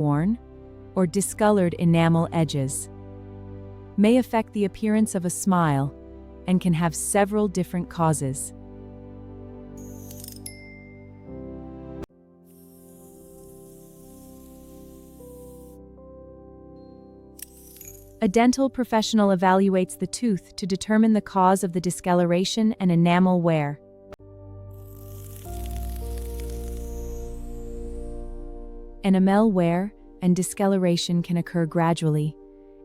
worn, or discolored enamel edges. May affect the appearance of a smile and can have several different causes. A dental professional evaluates the tooth to determine the cause of the discoloration and enamel wear. Enamel wear and discoloration can occur gradually,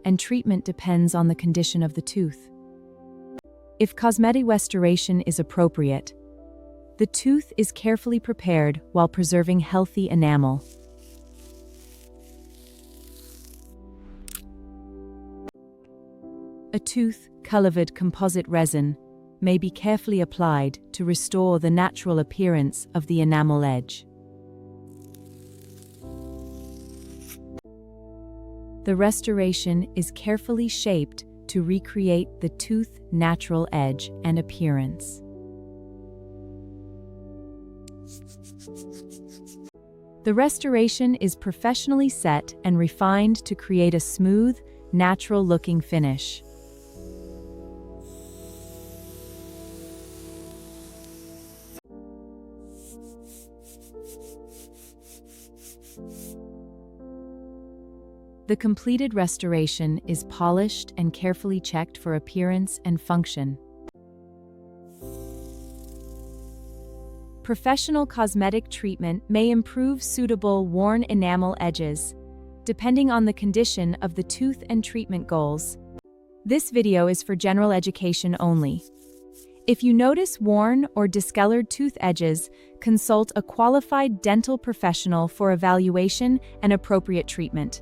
and treatment depends on the condition of the tooth. If cosmetic restoration is appropriate, the tooth is carefully prepared while preserving healthy enamel. A tooth-colored composite resin may be carefully applied to restore the natural appearance of the enamel edge. The restoration is carefully shaped to recreate the tooth's natural edge and appearance. The restoration is professionally set and refined to create a smooth, natural-looking finish. The completed restoration is polished and carefully checked for appearance and function. Professional cosmetic treatment may improve suitable worn enamel edges, depending on the condition of the tooth and treatment goals. This video is for general education only. If you notice worn or discolored tooth edges, consult a qualified dental professional for evaluation and appropriate treatment.